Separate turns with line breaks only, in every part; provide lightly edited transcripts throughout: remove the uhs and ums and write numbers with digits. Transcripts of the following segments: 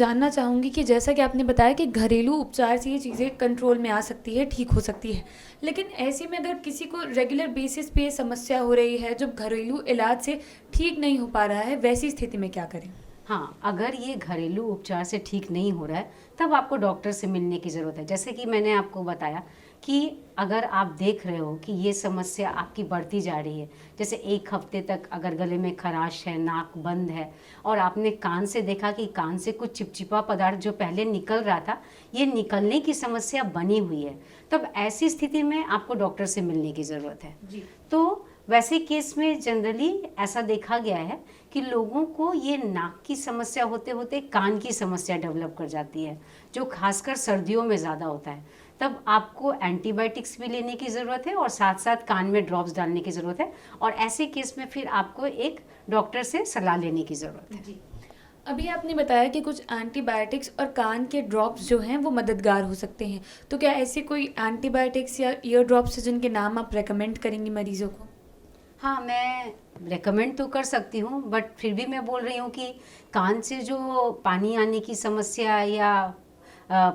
जानना चाहूँगी कि जैसा कि आपने बताया कि घरेलू उपचार से ये चीज़ें कंट्रोल में आ सकती है, ठीक हो सकती है। लेकिन ऐसे में अगर किसी को रेगुलर बेसिस पे ये समस्या हो रही है, जब घरेलू इलाज से ठीक नहीं हो पा रहा है, वैसी स्थिति में क्या करें?
हाँ, अगर ये घरेलू उपचार से ठीक नहीं हो रहा है तब आपको डॉक्टर से मिलने की ज़रूरत है। जैसे कि मैंने आपको बताया कि अगर आप देख रहे हो कि ये समस्या आपकी बढ़ती जा रही है, जैसे 1 हफ्ते तक अगर गले में खराश है, नाक बंद है और आपने कान से देखा कि कान से कुछ चिपचिपा पदार्थ जो पहले निकल रहा था, ये निकलने की समस्या बनी हुई है, तब ऐसी स्थिति में आपको डॉक्टर से मिलने की ज़रूरत है।
जी।
तो वैसे केस में जनरली ऐसा देखा गया है कि लोगों को ये नाक की समस्या होते होते कान की समस्या डेवलप कर जाती है, जो खासकर सर्दियों में ज़्यादा होता है। तब आपको एंटीबायोटिक्स भी लेने की ज़रूरत है और साथ साथ कान में ड्रॉप्स डालने की ज़रूरत है, और ऐसे केस में फिर आपको एक डॉक्टर से सलाह लेने की ज़रूरत है।
जी। अभी आपने बताया कि कुछ एंटीबायोटिक्स और कान के ड्रॉप्स जो हैं वो मददगार हो सकते हैं। तो क्या ऐसी कोई एंटीबायोटिक्स या ईयर ड्रॉप्स हैं जिनके नाम आप रेकमेंड करेंगी मरीज़ों को?
हाँ, मैं रेकमेंड तो कर सकती हूँ, बट फिर भी मैं बोल रही हूँ कि कान से जो पानी आने की समस्या या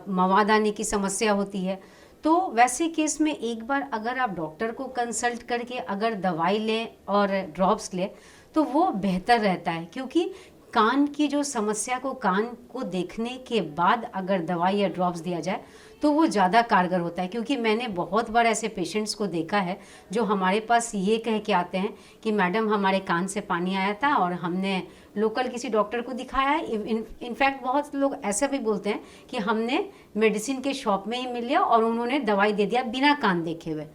मवाद आने की समस्या होती है, तो वैसे केस में एक बार अगर आप डॉक्टर को कंसल्ट करके अगर दवाई लें और ड्रॉप्स लें तो वो बेहतर रहता है, क्योंकि कान की जो समस्या को कान को देखने के बाद अगर दवाई या ड्रॉप्स दिया जाए तो वो ज़्यादा कारगर होता है। क्योंकि मैंने बहुत बार ऐसे पेशेंट्स को देखा है जो हमारे पास ये कह के आते हैं कि मैडम हमारे कान से पानी आया था और हमने लोकल किसी डॉक्टर को दिखाया है। इनफैक्ट बहुत लोग ऐसा भी बोलते हैं कि हमने मेडिसिन के शॉप में ही मिल लिया और उन्होंने दवाई दे दिया बिना कान देखे हुए।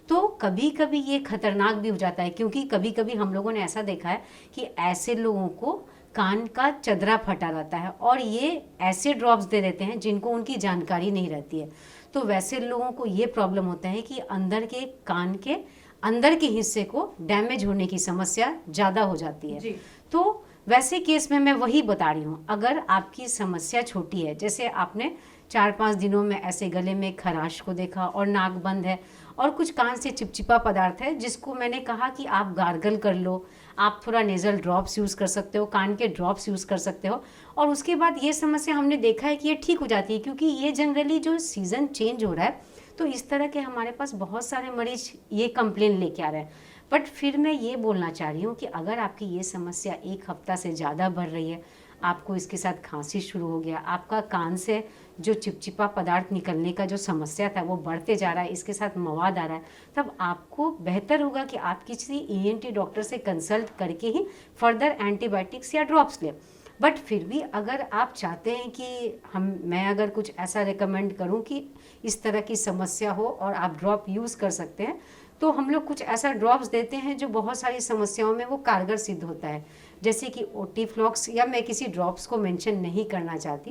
तो कभी कभी ये खतरनाक भी हो जाता है, क्योंकि कभी कभी हम लोगों ने ऐसा देखा है कि ऐसे लोगों को कान का चदरा फटा रहता है और ये ऐसे ड्रॉप्स दे देते हैं जिनको उनकी जानकारी नहीं रहती है। तो वैसे लोगों को ये प्रॉब्लम होता है कि अंदर के कान के अंदर के हिस्से को डैमेज होने की समस्या ज़्यादा हो जाती है।
जी।
तो वैसे केस में मैं वही बता रही हूँ, अगर आपकी समस्या छोटी है, जैसे आपने 4-5 दिनों में ऐसे गले में खराश को देखा और नाक बंद है और कुछ कान से चिपचिपा पदार्थ है जिसको मैंने कहा कि आप गार्गल कर लो, आप थोड़ा नेज़ल ड्रॉप्स यूज़ कर सकते हो, कान के ड्रॉप्स यूज़ कर सकते हो, और उसके बाद ये समस्या हमने देखा है कि ये ठीक हो जाती है। क्योंकि ये जनरली जो सीज़न चेंज हो रहा है तो इस तरह के हमारे पास बहुत सारे मरीज ये कंप्लेन लेके आ रहे हैं। बट फिर मैं ये बोलना चाह रही हूँ कि अगर आपकी ये समस्या 1 हफ्ता से ज़्यादा बढ़ रही है, आपको इसके साथ खांसी शुरू हो गया, आपका कान से जो चिपचिपा पदार्थ निकलने का जो समस्या था वो बढ़ते जा रहा है, इसके साथ मवाद आ रहा है, तब आपको बेहतर होगा कि आप किसी ईएनटी डॉक्टर से कंसल्ट करके ही फर्दर एंटीबायोटिक्स या ड्रॉप्स लें। बट फिर भी अगर आप चाहते हैं कि मैं अगर कुछ ऐसा रिकमेंड करूं कि इस तरह की समस्या हो और आप ड्रॉप यूज़ कर सकते हैं, तो हम लोग कुछ ऐसा ड्रॉप्स देते हैं जो बहुत सारी समस्याओं में वो कारगर सिद्ध होता है। जैसे कि ओटीफ्लॉक्स, या मैं किसी ड्रॉप्स को मेंशन नहीं करना चाहती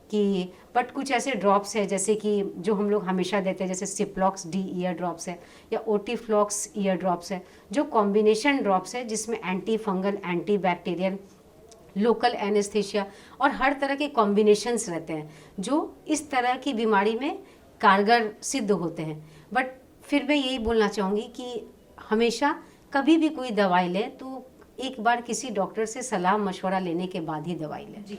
कि, बट कुछ ऐसे ड्रॉप्स है जैसे कि जो हम लोग हमेशा देते हैं, जैसे सिप्लॉक्स डी ईयर ड्रॉप्स है या ओटीफ्लॉक्स ईयर ड्रॉप्स है, जो कॉम्बिनेशन ड्रॉप्स है जिसमें anti fungal, anti bacterial, local anaesthesia और हर तरह के कॉम्बिनेशंस रहते हैं जो इस तरह की बीमारी में कारगर सिद्ध होते हैं। बट फिर मैं यही बोलना चाहूँगी कि हमेशा कभी भी कोई दवाई ले तो एक बार किसी डॉक्टर से सलाह मशवरा लेने के बाद ही दवाई लें।
जी।